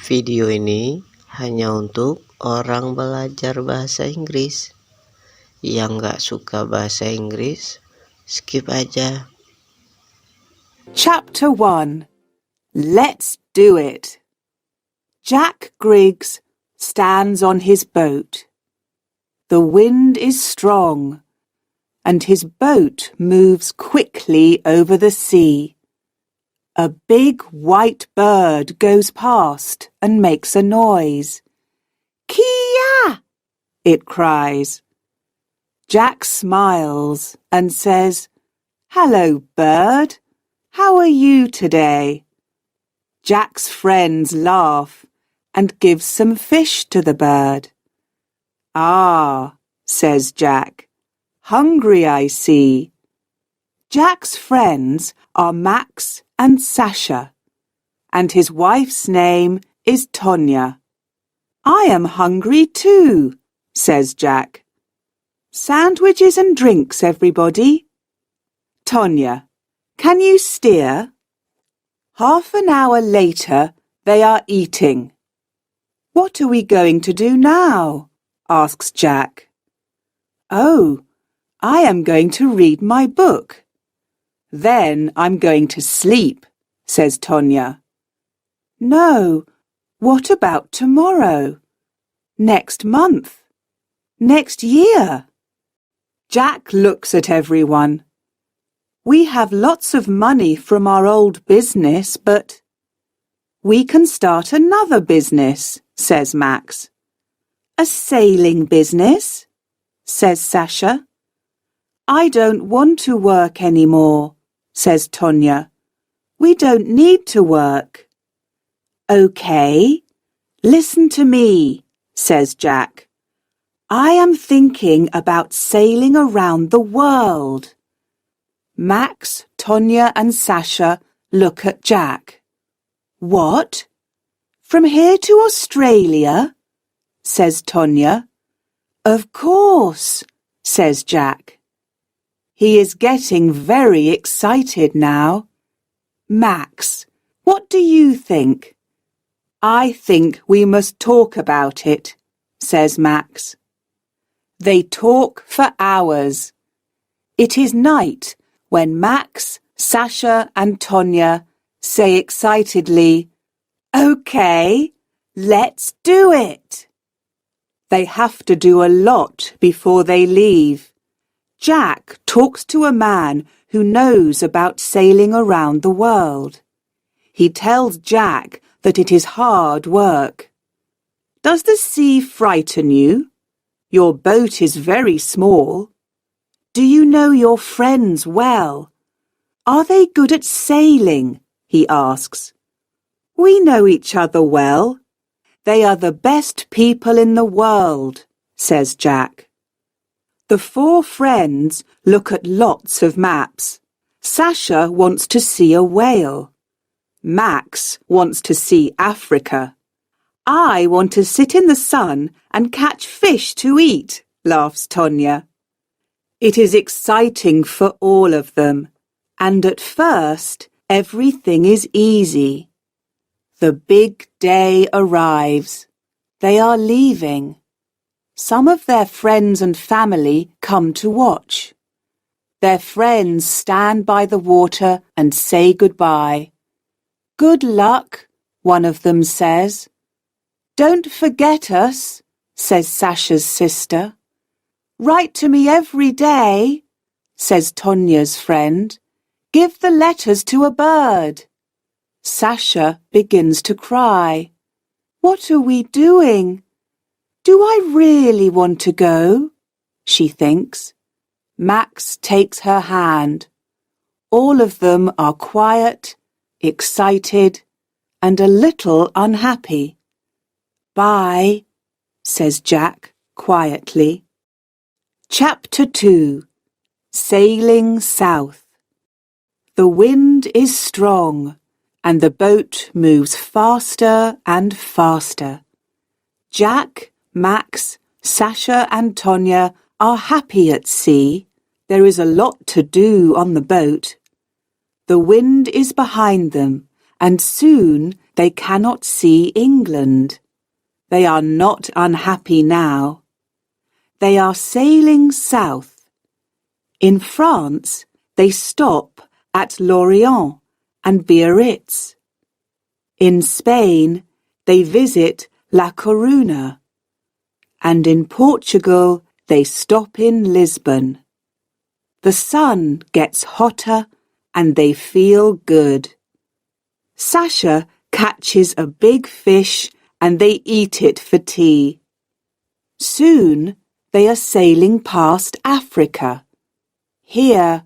Video ini hanya untuk orang belajar bahasa Inggris. Yang nggak suka bahasa Inggris, skip aja. Chapter 1. Let's do it. Jack Griggs stands on his boat. The wind is strong, and his boat moves quickly over the sea. A big white bird goes past and makes a noise. Kia! It cries. Jack smiles and says, "Hello, bird. How are you today?" Jack's friends laugh and give some fish to the bird. "Ah," says Jack. "Hungry, I see." Jack's friends are Max and Sasha, and his wife's name is Tonya. "I am hungry too," says Jack. "Sandwiches and drinks, everybody." "Tonya, can you steer?" Half an hour later, they are eating. "What are we going to do now?" asks Jack. "Oh, I am going to read my book. Then I'm going to sleep," says Tonya. "No, what about tomorrow? Next month? Next year?" Jack looks at everyone. "We have lots of money from our old business, but—" "We can start another business," says Max. "A sailing business?" says Sasha. "I don't want to work anymore," says Tonya. "We don't need to work." "Okay, listen to me," says Jack. "I am thinking about sailing around the world." Max, Tonya and Sasha look at Jack. "What? From here to Australia?" says Tonya. "Of course," says Jack. He is getting very excited now. "Max, what do you think?" "I think we must talk about it," says Max. They talk for hours. It is night when Max, Sasha and Tonya say excitedly, "Okay, let's do it." They have to do a lot before they leave. Jack talks to a man who knows about sailing around the world. He tells Jack that it is hard work. "Does the sea frighten you? Your boat is very small. Do you know your friends well? Are they good at sailing?" he asks. "We know each other well. They are the best people in the world," says Jack. The four friends look at lots of maps. Sasha wants to see a whale. Max wants to see Africa. "I want to sit in the sun and catch fish to eat," laughs Tonya. It is exciting for all of them, and at first everything is easy. The big day arrives. They are leaving. Some of their friends and family come to watch. Their friends stand by the water and say goodbye. "Good luck," one of them says. "Don't forget us," says Sasha's sister. "Write to me every day," says Tonya's friend. "Give the letters to a bird." Sasha begins to cry. "What are we doing? Do I really want to go?" she thinks. Max takes her hand. All of them are quiet, excited, and a little unhappy. "Bye," says Jack quietly. Chapter 2. Sailing South. The wind is strong, and the boat moves faster and faster. Jack, Max, Sasha and Tonya are happy at sea. There is a lot to do on the boat. The wind is behind them, and soon they cannot see England. They are not unhappy now. They are sailing south. In France, they stop at Lorient and Biarritz. In Spain, they visit La Coruña. And in Portugal, they stop in Lisbon. The sun gets hotter and they feel good. Sasha catches a big fish and they eat it for tea. Soon they are sailing past Africa. Here,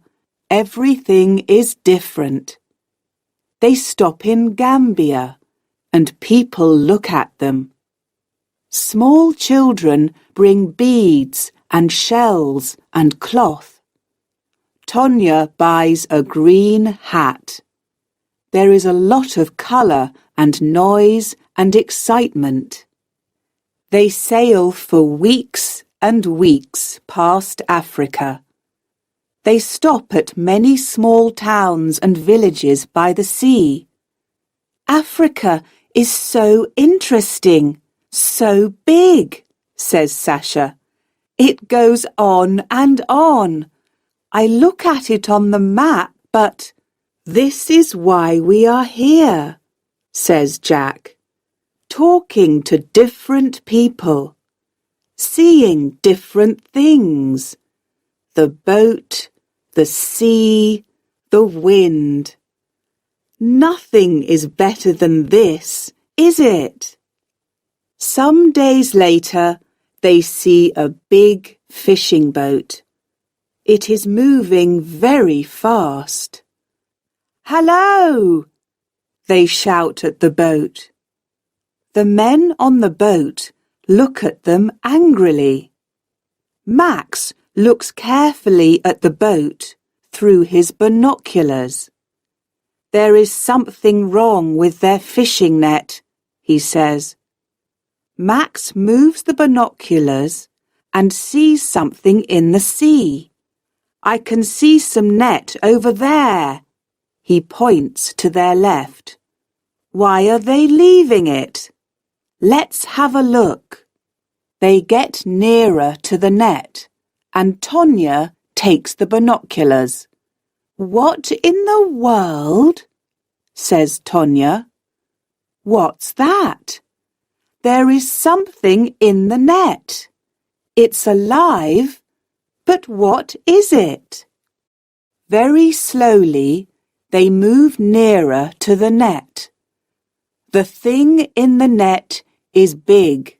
everything is different. They stop in Gambia and people look at them. Small children bring beads and shells and cloth. Tonya buys a green hat. There is a lot of colour and noise and excitement. They sail for weeks and weeks past Africa. They stop at many small towns and villages by the sea. Africa is so interesting, so big, says Sasha. It goes on and on. I look at it on the map, but this is why we are here, says Jack. Talking to different people, seeing different things. The boat, the sea, the wind. Nothing is better than this, is it? Some days later, they see a big fishing boat. It is moving very fast. Hello! They shout at the boat. The men on the boat look at them angrily. Max looks carefully at the boat through his binoculars. There is something wrong with their fishing net, he says. Max moves the binoculars and sees something in the sea. I can see some net over there. He points to their left. Why are they leaving it? Let's have a look. They get nearer to the net, and Tonya takes the binoculars. What in the world? Says Tonya. What's that? There is something in the net. It's alive, but what is it? Very slowly, they move nearer to the net. The thing in the net is big,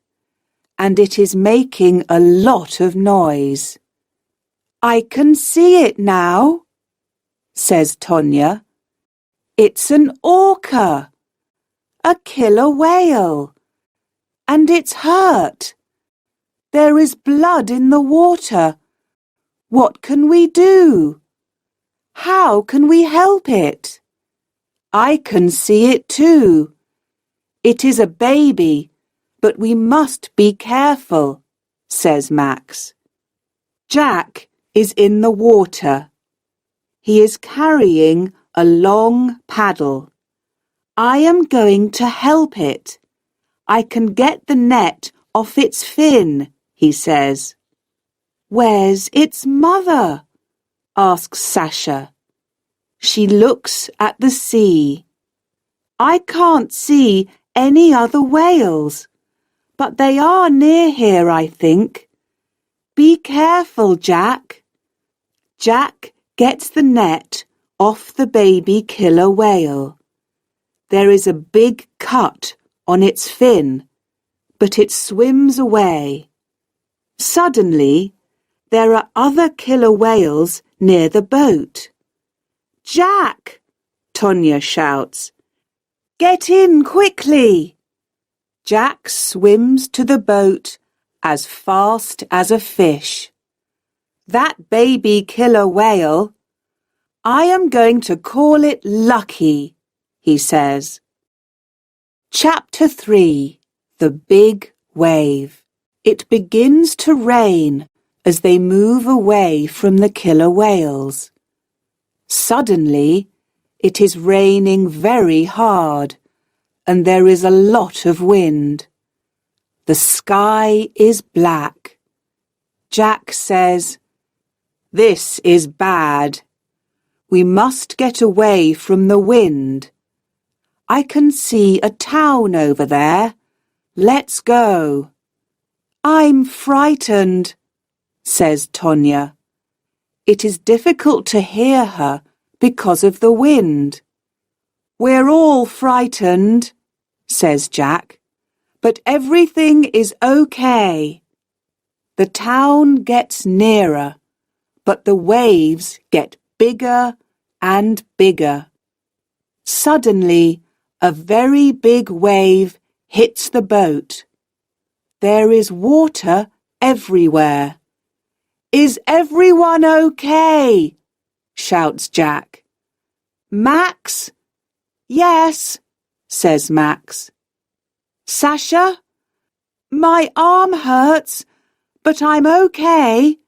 and it is making a lot of noise. I can see it now, says Tonya. It's an orca, a killer whale, and it's hurt. There is blood in the water. What can we do? How can we help it? I can see it too. It is a baby, but we must be careful, says Max. Jack is in the water. He is carrying a long paddle. I am going to help it. I can get the net off its fin, he says. Where's its mother? Asks Sasha. She looks at the sea. I can't see any other whales, but they are near here, I think. Be careful, Jack. Jack gets the net off the baby killer whale. There is a big cut on its fin, but it swims away. Suddenly, there are other killer whales near the boat. Jack! Tonya shouts. Get in quickly! Jack swims to the boat as fast as a fish. That baby killer whale, I am going to call it Lucky, he says. Chapter 3. The Big Wave. It begins to rain as they move away from the killer whales. Suddenly, it is raining very hard, and there is a lot of wind. The sky is black. Jack says, "This is bad. We must get away from the wind. I can see a town over there. Let's go." "I'm frightened," says Tonya. It is difficult to hear her because of the wind. "We're all frightened," says Jack, "but everything is okay." The town gets nearer, but the waves get bigger and bigger. Suddenly, a very big wave hits the boat. There is water everywhere. "Is everyone okay?" shouts Jack. "Max?" "Yes," says Max. "Sasha?" "My arm hurts, but I'm okay,"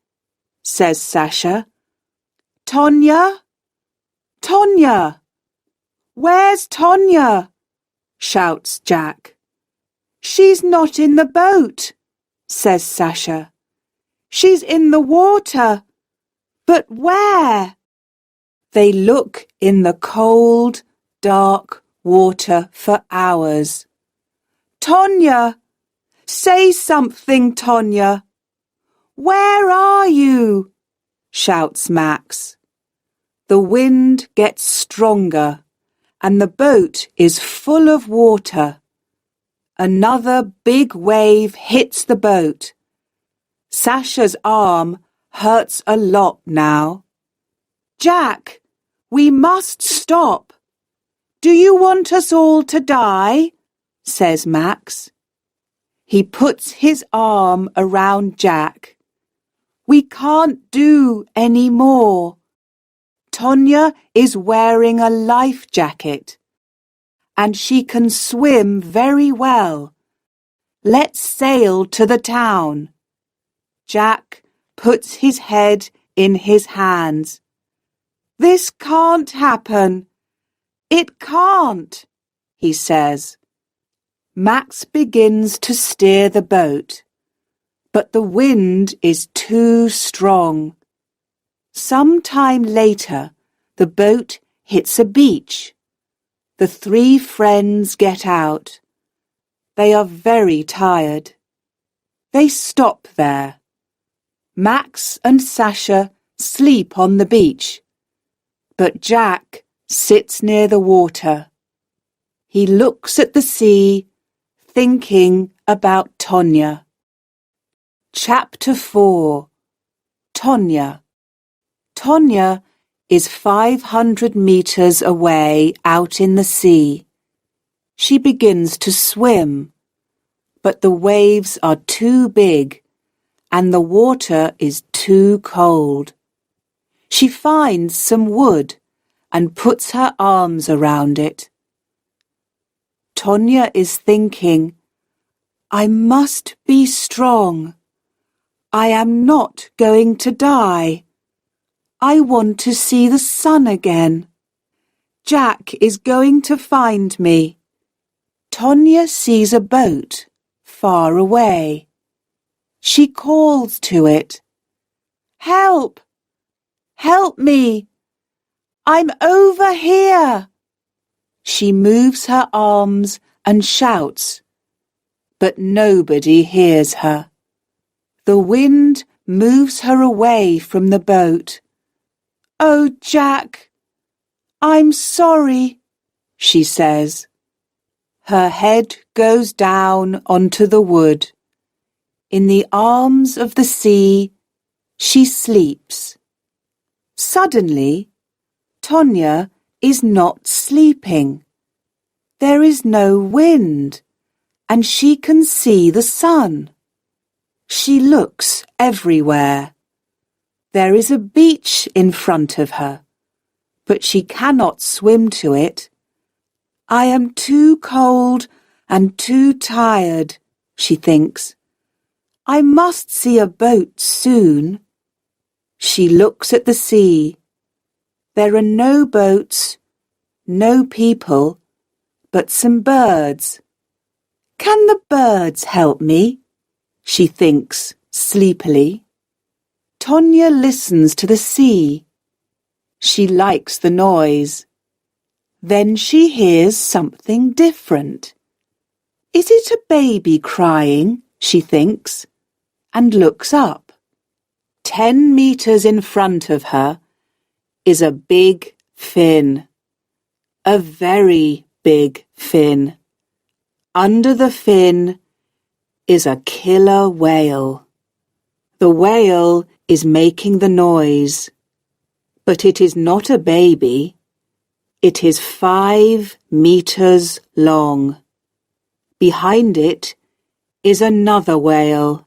says Sasha. "Tonya? Tonya? Where's Tonya?" shouts Jack. "She's not in the boat," says Sasha. "She's in the water. But where?" They look in the cold, dark water for hours. "Tonya! Say something, Tonya! Where are you?" shouts Max. The wind gets stronger and the boat is full of water. Another big wave hits the boat. Sasha's arm hurts a lot now. "Jack, we must stop. Do you want us all to die?" says Max. He puts his arm around Jack. "We can't do any more. Tonya is wearing a life jacket, and she can swim very well. Let's sail to the town." Jack puts his head in his hands. "This can't happen. It can't," he says. Max begins to steer the boat, but the wind is too strong. Some time later, the boat hits a beach. The three friends get out. They are very tired. They stop there. Max and Sasha sleep on the beach, but Jack sits near the water. He looks at the sea, thinking about Tonya. Chapter 4. Tonya. Tonya is 500 meters away out in the sea. She begins to swim, but the waves are too big and the water is too cold. She finds some wood and puts her arms around it. Tonya is thinking, "I must be strong. I am not going to die. I want to see the sun again. Jack is going to find me." Tonya sees a boat far away. She calls to it. "Help! Help me! I'm over here!" She moves her arms and shouts, but nobody hears her. The wind moves her away from the boat. "Oh, Jack, I'm sorry," she says. Her head goes down onto the wood. In the arms of the sea, she sleeps. Suddenly, Tonya is not sleeping. There is no wind, and she can see the sun. She looks everywhere. There is a beach in front of her, but she cannot swim to it. "I am too cold and too tired," she thinks. "I must see a boat soon." She looks at the sea. There are no boats, no people, but some birds. Can the birds help me? She thinks sleepily. Tonya listens to the sea. She likes the noise. Then she hears something different. Is it a baby crying? She thinks, and looks up. 10 meters in front of her is a big fin. A very big fin. Under the fin is a killer whale. The whale is making the noise, but it is not a baby. It is 5 meters long. Behind it is another whale,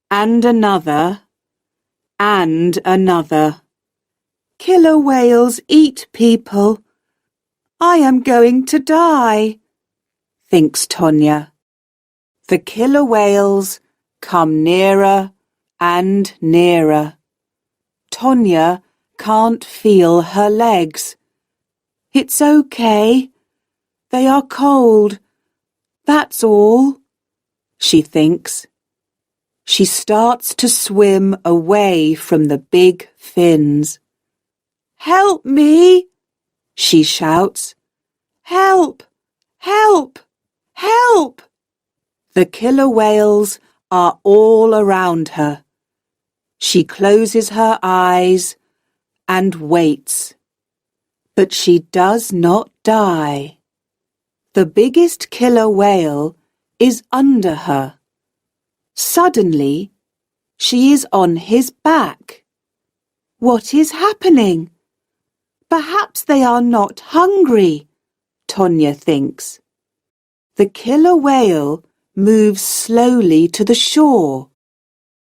and another, and another. Killer whales eat people. I am going to die, thinks Tonya. The killer whales come nearer and nearer. Tonya can't feel her legs. It's okay. They are cold. That's all, she thinks. She starts to swim away from the big fins. Help me, she shouts. Help! Help! Help! The killer whales are all around her. She closes her eyes and waits. But she does not die. The biggest killer whale is under her. Suddenly, she is on his back. What is happening? Perhaps they are not hungry, Tonya thinks. The killer whale moves slowly to the shore.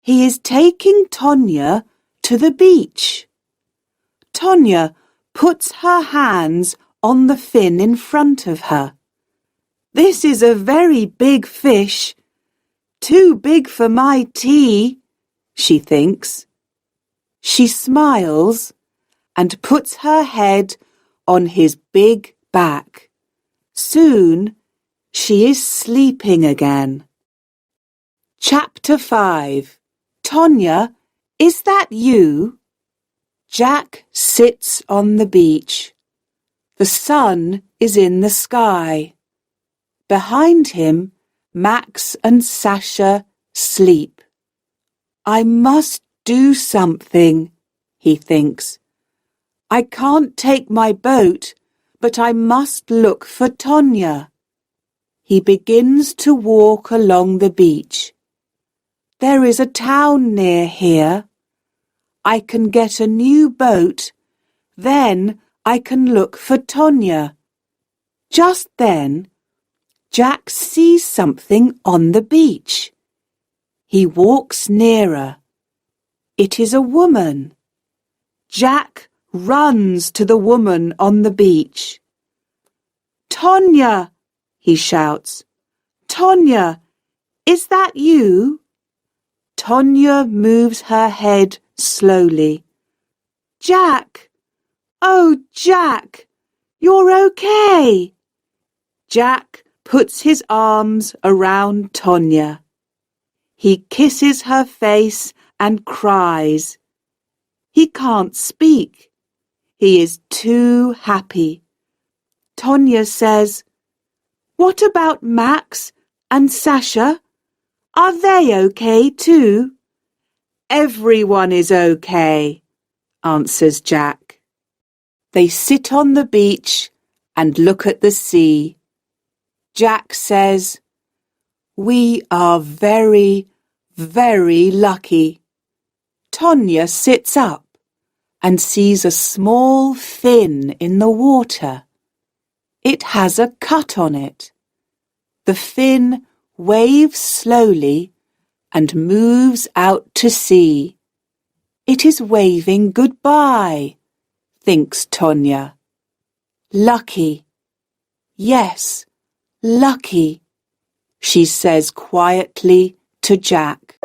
He is taking Tonya to the beach. Tonya puts her hands on the fin in front of her. This is a very big fish. Too big for my tea, she thinks. She smiles and puts her head on his big back. Soon she is sleeping again. Chapter 5. Tonya, is that you? Jack sits on the beach. The sun is in the sky. Behind him, Max and Sasha sleep. I must do something, he thinks. I can't take my boat, but I must look for Tonya. He begins to walk along the beach. There is a town near here. I can get a new boat, then I can look for Tonya. Just then, Jack sees something on the beach. He walks nearer. It is a woman. Jack runs to the woman on the beach. Tonya, he shouts. Tonya, is that you? Tonya moves her head slowly. Jack! Oh, Jack! You're okay! Jack puts his arms around Tonya. He kisses her face and cries. He can't speak. He is too happy. Tonya says, What about Max and Sasha? Are they okay too? Everyone is okay, answers Jack. They sit on the beach and look at the sea. Jack says, We are very, very lucky. Tonya sits up and sees a small fin in the water. It has a cut on it. The fin waves slowly and moves out to sea. It is waving goodbye, thinks Tonya. Lucky. Yes, lucky, she says quietly to Jack.